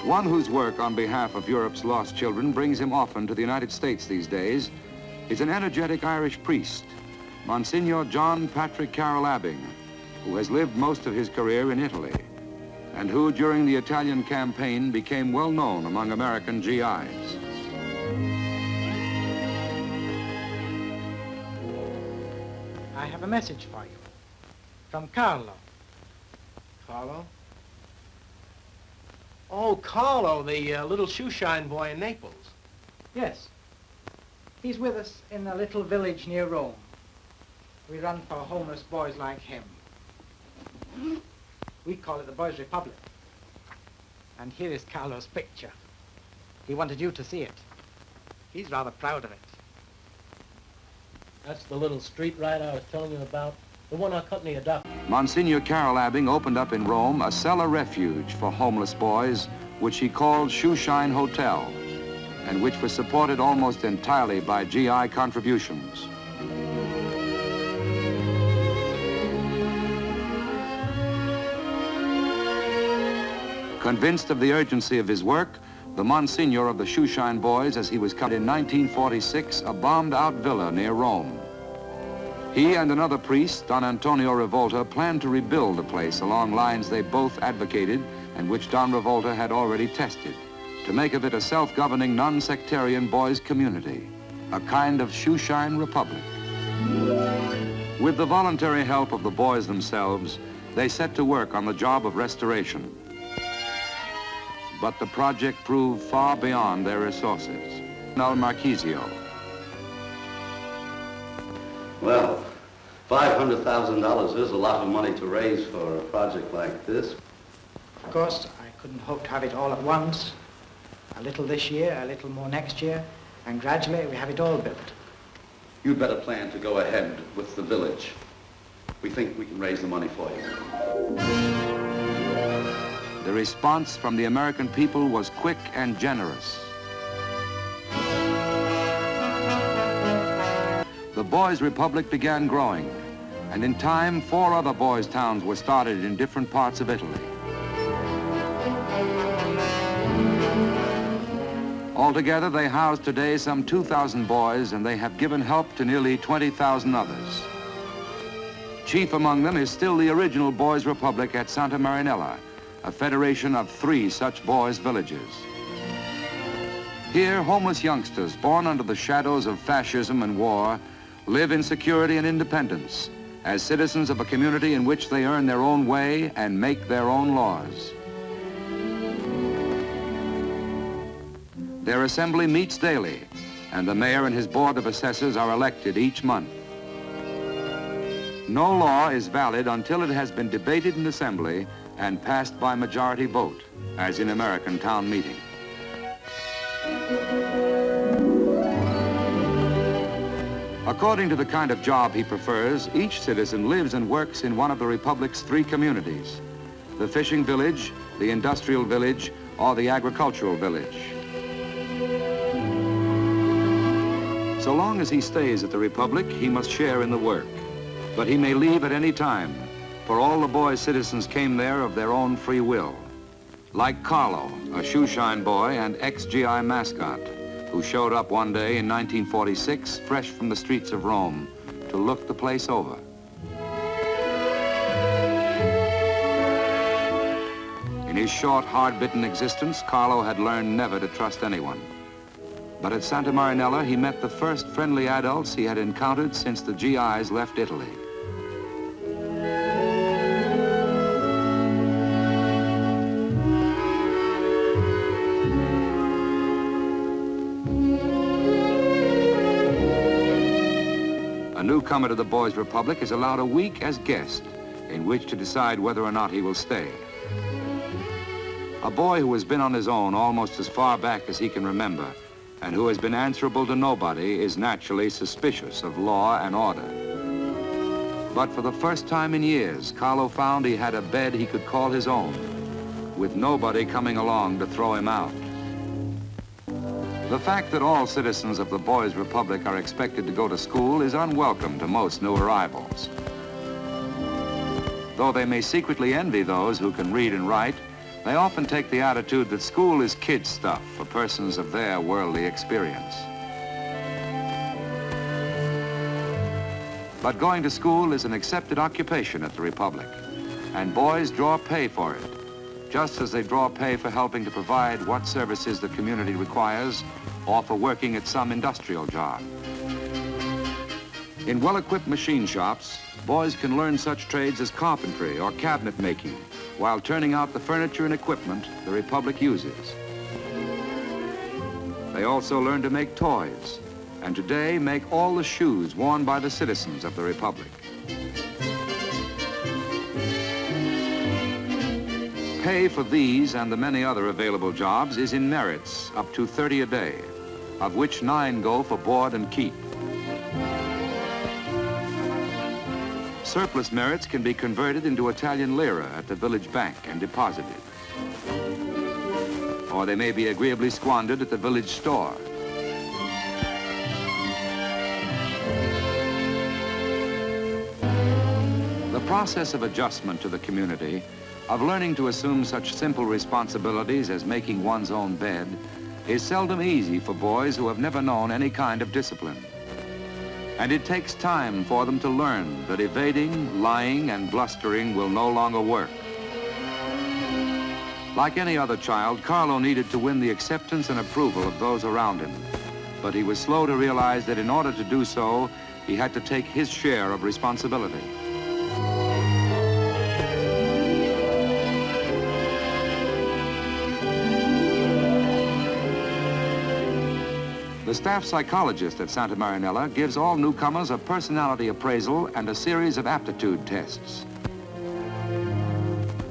One whose work on behalf of Europe's lost children brings him often to the United States these days is an energetic Irish priest, Monsignor John Patrick Carroll Abbing, who has lived most of his career in Italy and who, during the Italian campaign, became well known among American GIs. I have a message for you from Carlo. Carlo? Oh, Carlo, the little shoeshine boy in Naples. Yes. He's with us in a little village near Rome. We run for homeless boys like him. We call it the Boys' Republic. And here is Carlo's picture. He wanted you to see it. He's rather proud of it. That's the little street ride I was telling you about, the one our company adopted. Monsignor Carroll Abbing opened up in Rome a cellar refuge for homeless boys, which he called Shoeshine Hotel, and which was supported almost entirely by GI contributions. Convinced of the urgency of his work, the Monsignor of the Shoeshine Boys, as he was cut in 1946, a bombed-out villa near Rome. He and another priest, Don Antonio Rivolta, planned to rebuild the place along lines they both advocated and which Don Rivolta had already tested, to make of it a self-governing, non-sectarian boys' community, a kind of Shoeshine Republic. With the voluntary help of the boys themselves, they set to work on the job of restoration. But the project proved far beyond their resources. Nel Marchisio. Well, $500,000 is a lot of money to raise for a project like this. Of course, I couldn't hope to have it all at once. A little this year, a little more next year, and gradually we have it all built. You'd better plan to go ahead with the village. We think we can raise the money for you. The response from the American people was quick and generous. The Boys' Republic began growing, and in time, 4 other boys' towns were started in different parts of Italy. Altogether, they house today some 2,000 boys, and they have given help to nearly 20,000 others. Chief among them is still the original Boys' Republic at Santa Marinella, a federation of 3 such boys' villages. Here, homeless youngsters born under the shadows of fascism and war live in security and independence as citizens of a community in which they earn their own way and make their own laws. Their assembly meets daily, and the mayor and his board of assessors are elected each month. No law is valid until it has been debated in assembly and passed by majority vote, as in American town meeting. According to the kind of job he prefers, each citizen lives and works in one of the Republic's 3 communities: the fishing village, the industrial village, or the agricultural village. So long as he stays at the Republic, he must share in the work, but he may leave at any time, for all the boys' citizens came there of their own free will. Like Carlo, a shoeshine boy and ex-GI mascot, who showed up one day in 1946, fresh from the streets of Rome, to look the place over. In his short, hard-bitten existence, Carlo had learned never to trust anyone. But at Santa Marinella, he met the first friendly adults he had encountered since the GIs left Italy. A newcomer to the Boys' Republic is allowed a week as guest in which to decide whether or not he will stay. A boy who has been on his own almost as far back as he can remember and who has been answerable to nobody is naturally suspicious of law and order. But for the first time in years, Carlo found he had a bed he could call his own, with nobody coming along to throw him out. The fact that all citizens of the Boys' Republic are expected to go to school is unwelcome to most new arrivals. Though they may secretly envy those who can read and write, They often take the attitude that school is kid stuff for persons of their worldly experience. But going to school is an accepted occupation at the Republic, and boys draw pay for it, just as they draw pay for helping to provide what services the community requires or for working at some industrial job. In well-equipped machine shops, boys can learn such trades as carpentry or cabinet making while turning out the furniture and equipment the Republic uses. They also learn to make toys, and today make all the shoes worn by the citizens of the Republic. Pay for these and the many other available jobs is in merits, up to 30 a day, of which 9 go for board and keep. Surplus merits can be converted into Italian lira at the village bank and deposited. Or they may be agreeably squandered at the village store. The process of adjustment to the community, of learning to assume such simple responsibilities as making one's own bed, is seldom easy for boys who have never known any kind of discipline. And it takes time for them to learn that evading, lying, and blustering will no longer work. Like any other child, Carlo needed to win the acceptance and approval of those around him. But he was slow to realize that in order to do so, he had to take his share of responsibility. The staff psychologist at Santa Marinella gives all newcomers a personality appraisal and a series of aptitude tests.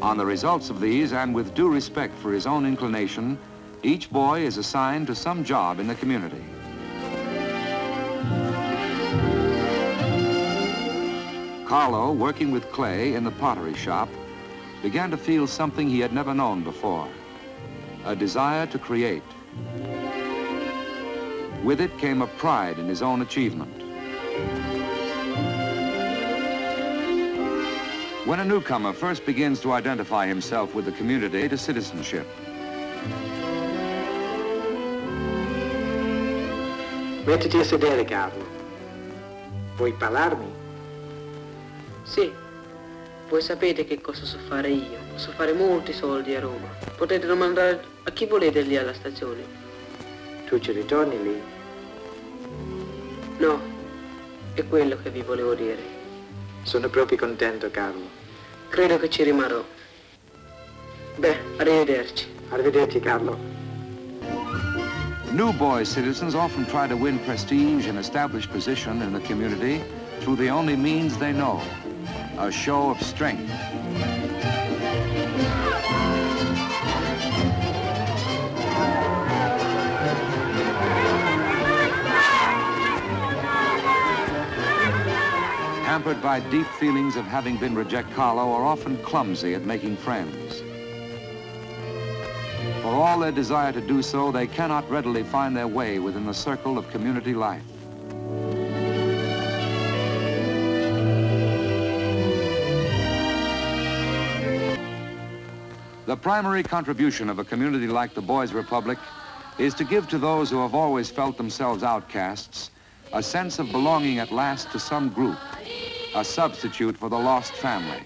On the results of these, and with due respect for his own inclination, each boy is assigned to some job in the community. Carlo, working with clay in the pottery shop, began to feel something he had never known before, a desire to create. With it came a pride in his own achievement. When a newcomer first begins to identify himself with the community to citizenship, Mettiti a sedere, Carlo. Vuoi parlarmi? Sì, voi sapete che cosa so fare io. Posso fare molti soldi a Roma. Potete domandare a chi volete lì alla stazione. Tu ci ritorni lì? No, è quello che vi volevo dire. Sono proprio contento, Carlo. Credo che ci rimarrò. Beh, arrivederci. Arrivederci, Carlo. new boy citizens often try to win prestige and establish position in the community through the only means they know, a show of strength. Hampered by deep feelings of having been rejected, Carlo are often clumsy at making friends. For all their desire to do so, they cannot readily find their way within the circle of community life. The primary contribution of a community like the Boys' Republic is to give to those who have always felt themselves outcasts a sense of belonging at last to some group, a substitute for the lost family.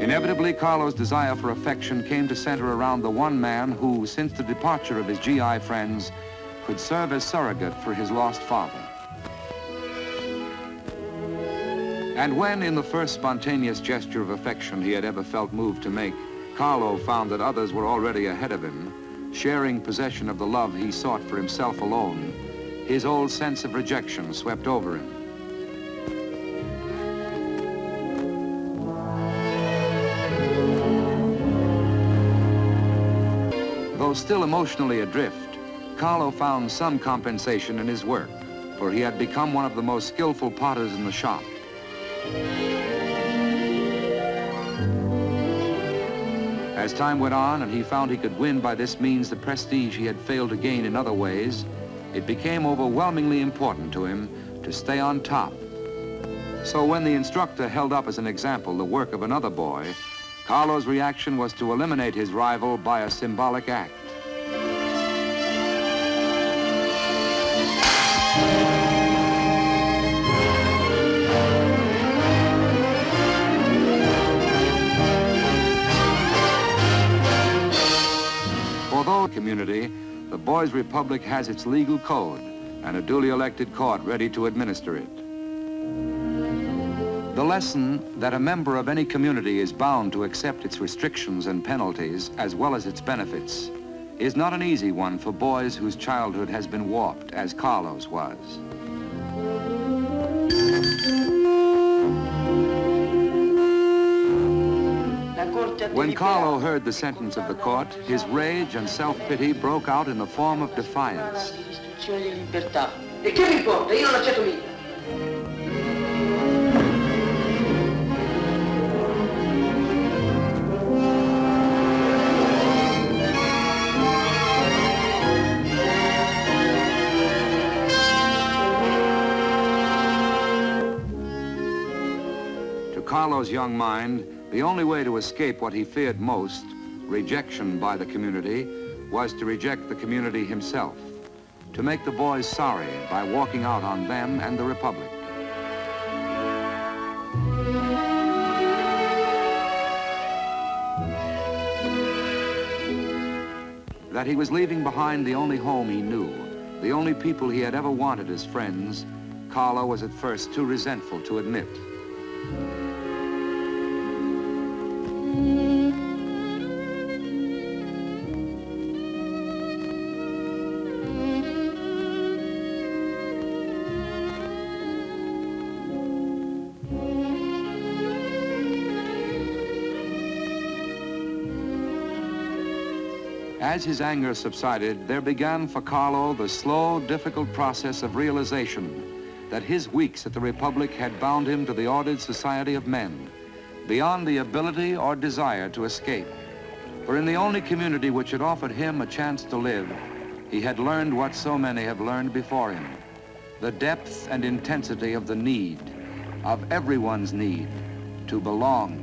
Inevitably, Carlo's desire for affection came to center around the one man who, since the departure of his GI friends, could serve as surrogate for his lost father. And when, in the first spontaneous gesture of affection he had ever felt moved to make, Carlo found that others were already ahead of him, sharing possession of the love he sought for himself alone, his old sense of rejection swept over him. Though still emotionally adrift, Carlo found some compensation in his work, for he had become one of the most skillful potters in the shop. As time went on and he found he could win by this means the prestige he had failed to gain in other ways, it became overwhelmingly important to him to stay on top, So when the instructor held up as an example the work of another boy, Carlo's reaction was to eliminate his rival by a symbolic act. For the community, the Boys' Republic has its legal code and a duly elected court ready to administer it. The lesson that a member of any community is bound to accept its restrictions and penalties as well as its benefits is not an easy one for boys whose childhood has been warped, as Carlo's was. When Carlo heard the sentence of the court, his rage and self-pity broke out in the form of defiance. E che mi importa? Io non accetto mica. To Carlo's young mind, the only way to escape what he feared most, rejection by the community, was to reject the community himself, to make the boys sorry by walking out on them and the Republic. That he was leaving behind the only home he knew, the only people he had ever wanted as friends, Carlo was at first too resentful to admit. As his anger subsided, there began for Carlo the slow, difficult process of realization that his weeks at the Republic had bound him to the ordered society of men, beyond the ability or desire to escape. For in the only community which had offered him a chance to live, he had learned what so many have learned before him, the depth and intensity of the need, of everyone's need, to belong.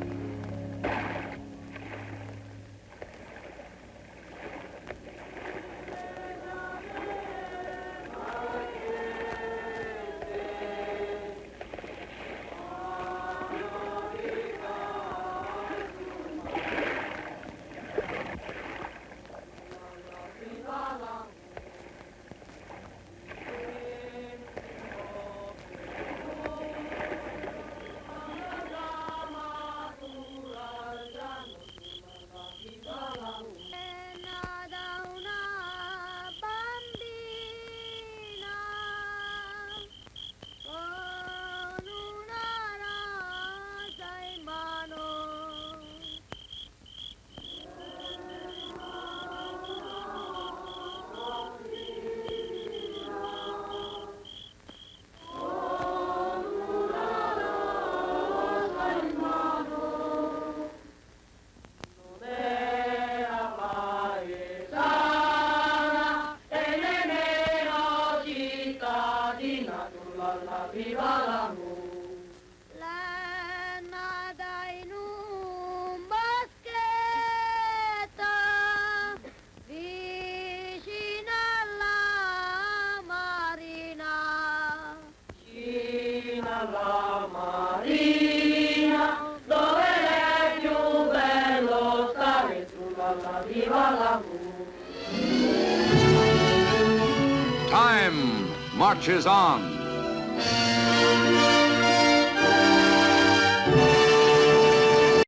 Time marches on.